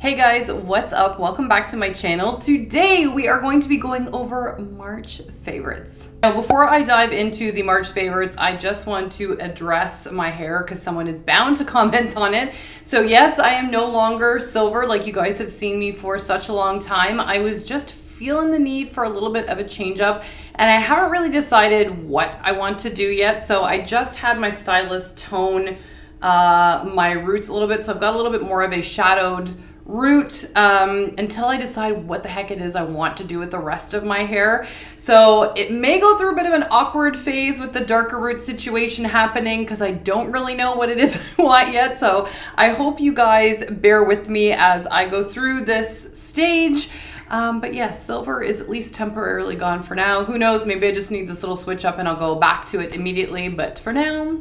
Hey guys, what's up? Welcome back to my channel. Today we are going to be going over March favorites. Now before I dive into the March favorites, I just want to address my hair because someone is bound to comment on it. So yes, I am no longer silver like you guys have seen me for such a long time. I was just feeling the need for a little bit of a change up and I haven't really decided what I want to do yet. So I just had my stylist tone my roots a little bit. So I've got a little bit more of a shadowed root until I decide what the heck it is I want to do with the rest of my hair. So it may go through a bit of an awkward phase with the darker root situation happening because I don't really know what it is I want yet. So I hope you guys bear with me as I go through this stage. But yes, silver is at least temporarily gone for now. Who knows, maybe I just need this little switch up and I'll go back to it immediately. But for now,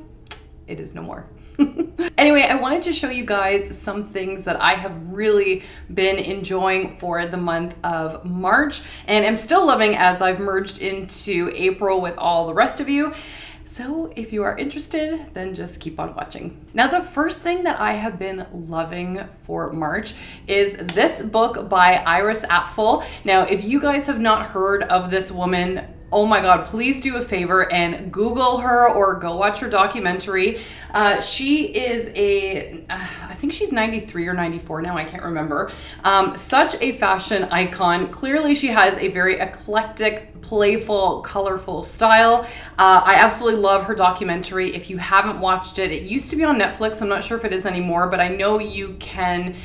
it is no more. Anyway, I wanted to show you guys some things that I have really been enjoying for the month of March and I'm still loving as I've merged into April with all the rest of you. So if you are interested, then just keep on watching. Now, the first thing that I have been loving for March is this book by Iris Apfel. Now, if you guys have not heard of this woman, oh my God, please do a favor and Google her or go watch her documentary. She is I think she's 93 or 94 now, I can't remember. Such a fashion icon. Clearly she has a very eclectic, playful, colorful style. I absolutely love her documentary. If you haven't watched it, it used to be on Netflix. I'm not sure if it is anymore, but I know you can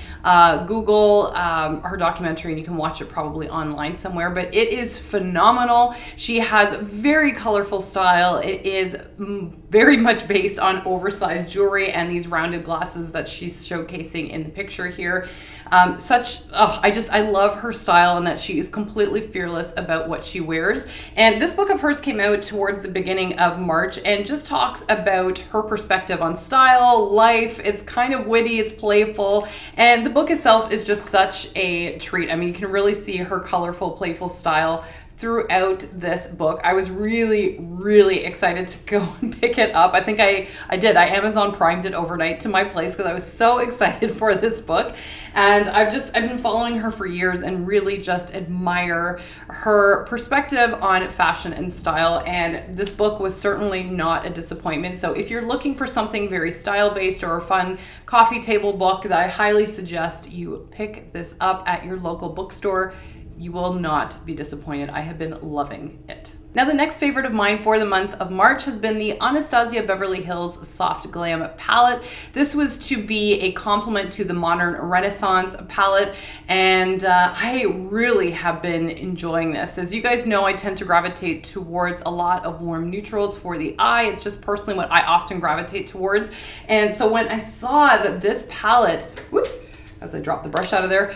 Google her documentary and you can watch it probably online somewhere, but it is phenomenal. She has very colorful style. It is very much based on oversized jewelry and these rounded glasses that she's showcasing in the picture here. I love her style and that she is completely fearless about what she wears. And this book of hers came out towards the beginning of March and just talks about her perspective on style, life. It's kind of witty, it's playful, and the book itself is just such a treat. I mean, you can really see her colorful, playful style throughout this book. I was really excited to go and pick it up. I think I did. I Amazon Primed it overnight to my place because I was so excited for this book. And I've been following her for years and really just admire her perspective on fashion and style. And this book was certainly not a disappointment. So if you're looking for something very style-based or a fun coffee table book, that I highly suggest you pick this up at your local bookstore. You will not be disappointed. I have been loving it. Now, the next favorite of mine for the month of March has been the Anastasia Beverly Hills Soft Glam palette. This was to be a complement to the Modern Renaissance palette, and I really have been enjoying this. As you guys know, I tend to gravitate towards a lot of warm neutrals for the eye. It's just personally what I often gravitate towards. And so when I saw that this palette, whoops, as I dropped the brush out of there,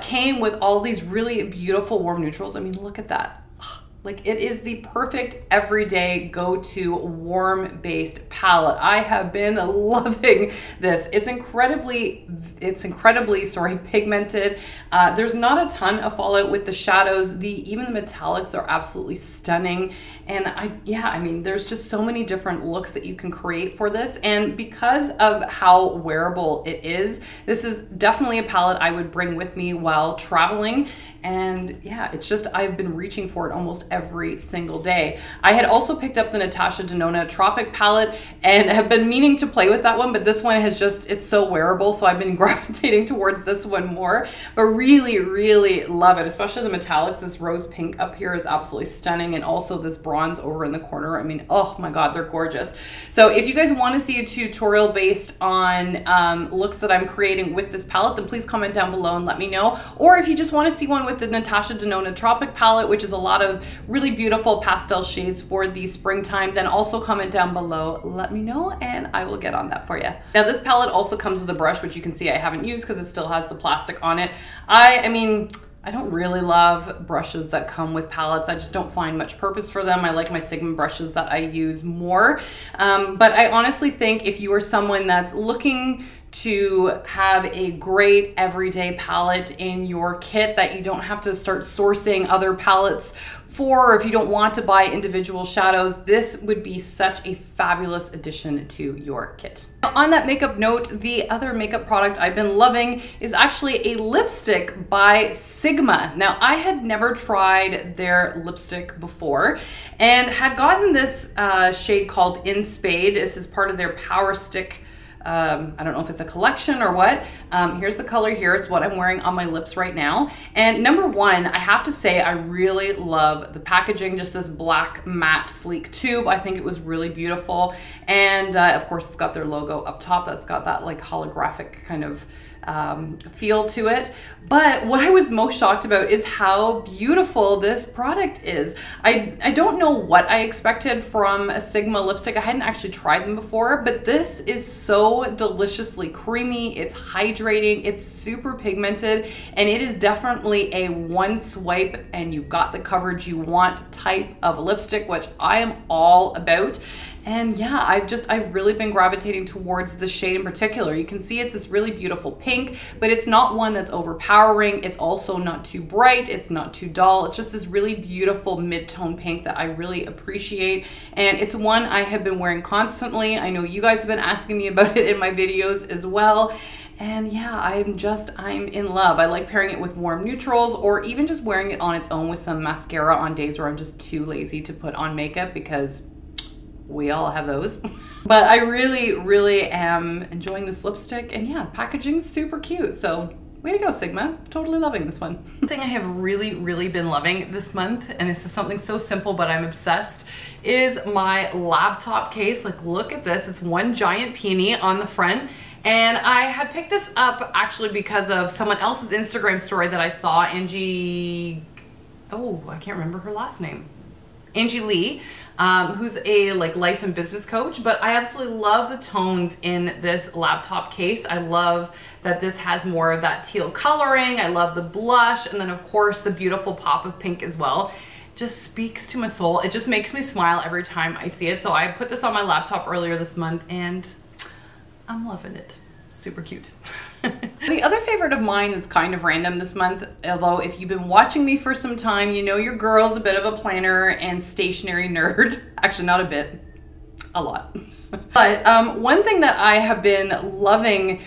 came with all these really beautiful warm neutrals. I mean, look at that. Like, it is the perfect everyday go-to warm-based palette. I have been loving this. It's incredibly pigmented. There's not a ton of fallout with the shadows. Even the metallics are absolutely stunning. And I mean, there's just so many different looks that you can create for this. And because of how wearable it is, this is definitely a palette I would bring with me while traveling. And yeah, it's just, I've been reaching for it almost every single day. I had also picked up the Natasha Denona Tropic palette and have been meaning to play with that one, but this one has just, it's so wearable. So I've been gravitating towards this one more, but really love it. Especially the metallics. This rose pink up here is absolutely stunning. And also this bronze over in the corner. I mean, oh my God, they're gorgeous. So if you guys want to see a tutorial based on looks that I'm creating with this palette, then please comment down below and let me know. Or if you just want to see one with the Natasha Denona Tropic palette, which is a lot of really beautiful pastel shades for the springtime, then also comment down below, let me know, and I will get on that for you. Now, this palette also comes with a brush, which you can see I haven't used because it still has the plastic on it. I mean, I don't really love brushes that come with palettes. I just don't find much purpose for them. I like my Sigma brushes that I use more. But I honestly think if you are someone that's looking to have a great everyday palette in your kit that you don't have to start sourcing other palettes for, or if you don't want to buy individual shadows, this would be such a fabulous addition to your kit. On that makeup note, the other makeup product I've been loving is actually a lipstick by Sigma. Now, I had never tried their lipstick before and had gotten this shade called In Spade. This is part of their Power Stick, I don't know if it's a collection or what. Here's the color here. It's what I'm wearing on my lips right now. And number one, I have to say I really love the packaging, just this black matte sleek tube. I think it was really beautiful. And of course it's got their logo up top. That's got that like holographic kind of feel to it. But what I was most shocked about is how beautiful this product is. I don't know what I expected from a Sigma lipstick. I hadn't actually tried them before, but this is so deliciously creamy. It's hydrating, it's super pigmented, and it is definitely a one swipe and you've got the coverage you want type of lipstick, which I am all about. And yeah, I've really been gravitating towards this shade in particular. You can see it's this really beautiful pink, but it's not one that's overpowering. It's also not too bright. It's not too dull. It's just this really beautiful mid-tone pink that I really appreciate. And it's one I have been wearing constantly. I know you guys have been asking me about it in my videos as well. And yeah, I'm in love. I like pairing it with warm neutrals or even just wearing it on its own with some mascara on days where I'm just too lazy to put on makeup, because we all have those. But I really am enjoying this lipstick, and yeah, packaging's super cute. So way to go, Sigma. Totally loving this one. One thing I have really been loving this month, and this is something so simple but I'm obsessed, is my laptop case. Like, look at this. It's one giant peony on the front. And I had picked this up actually because of someone else's Instagram story that I saw, Angie, oh, I can't remember her last name. Angie Lee, who's a life and business coach, but I absolutely love the tones in this laptop case. I love that this has more of that teal coloring. I love the blush, and then of course the beautiful pop of pink as well. Just speaks to my soul. It just makes me smile every time I see it. So I put this on my laptop earlier this month and I'm loving it. Super cute. The other favorite of mine that's kind of random this month, although if you've been watching me for some time, you know your girl's a bit of a planner and stationery nerd. Actually, not a bit, a lot. But one thing that I have been loving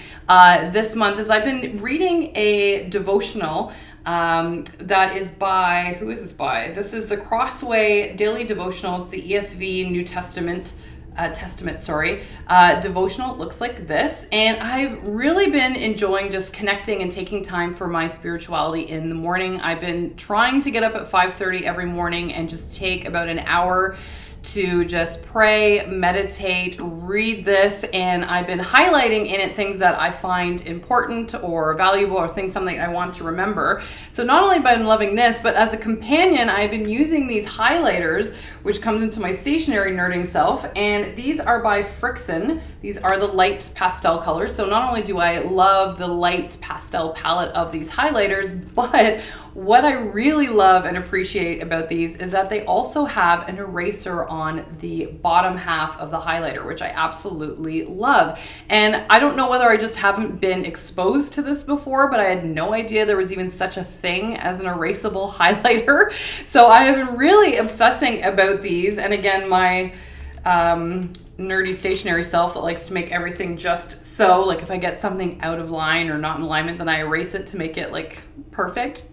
this month is I've been reading a devotional that is by, who is this by? This is the Crossway Daily Devotional. It's the ESV New Testament devotional. It looks like this, and I've really been enjoying just connecting and taking time for my spirituality in the morning. I've been trying to get up at 5:30 every morning and just take about an hour to just pray, meditate, read this, and I've been highlighting in it things that I find important or valuable or something I want to remember. So not only have I been loving this, but as a companion, I've been using these highlighters, which comes into my stationery nerding self, and these are by Frixion. These are the light pastel colors. So not only do I love the light pastel palette of these highlighters, but what I really love and appreciate about these is that they also have an eraser on the bottom half of the highlighter, which I absolutely love. And I don't know whether I just haven't been exposed to this before, but I had no idea there was even such a thing as an erasable highlighter. So I have been really obsessing about these. And again, my nerdy stationery self that likes to make everything just so, like if I get something out of line or not in alignment, then I erase it to make it like perfect.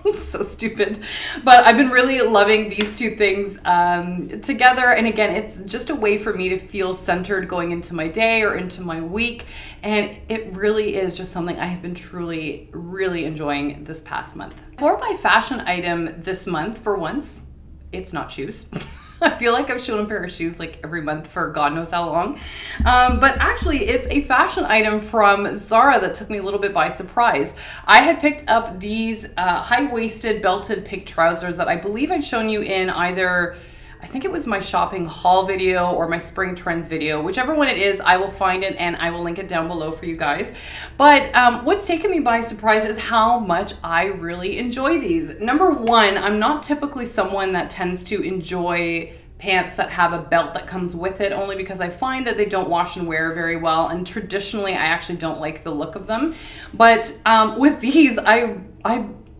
It's so stupid, but I've been really loving these two things together. And again, it's just a way for me to feel centered going into my day or into my week. And it really is just something I have been truly, really enjoying this past month. For my fashion item this month, for once, it's not shoes. I feel like I've shown a pair of shoes like every month for God knows how long. But actually it's a fashion item from Zara that took me a little bit by surprise. I had picked up these high-waisted belted pink trousers that I believe I'd shown you in either, I think it was my shopping haul video or my spring trends video. Whichever one it is, I will find it and I will link it down below for you guys. But what's taken me by surprise is how much I really enjoy these. Number one, I'm not typically someone that tends to enjoy pants that have a belt that comes with it, only because I find that they don't wash and wear very well, and traditionally I actually don't like the look of them. But with these,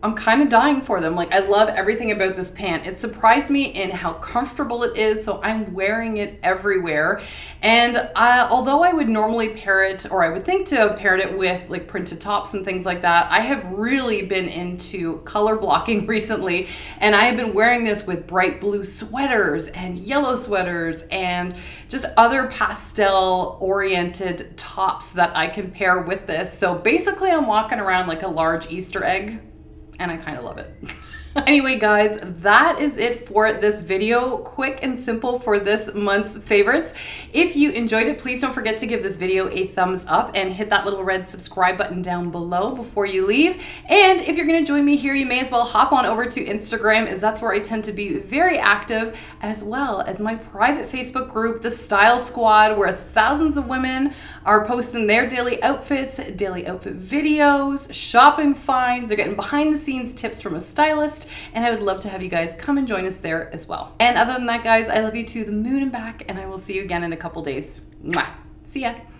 I'm kind of dying for them. Like, I love everything about this pant. It surprised me in how comfortable it is, so I'm wearing it everywhere. And although I would normally pair it, or I would think to have paired it with like printed tops and things like that, I have really been into color blocking recently, and I have been wearing this with bright blue sweaters and yellow sweaters and just other pastel oriented tops that I can pair with this. So basically I'm walking around like a large Easter egg, and I kind of love it. Anyway, guys, that is it for this video. Quick and simple for this month's favorites. If you enjoyed it, please don't forget to give this video a thumbs up and hit that little red subscribe button down below before you leave. And if you're gonna join me here, you may as well hop on over to Instagram, as that's where I tend to be very active, as well as my private Facebook group, the Style Squad, where thousands of women are posting their daily outfits, daily outfit videos, shopping finds. They're getting behind the scenes tips from a stylist, and I would love to have you guys come and join us there as well. And other than that, guys, I love you to the moon and back, and I will see you again in a couple days. Mwah. See ya.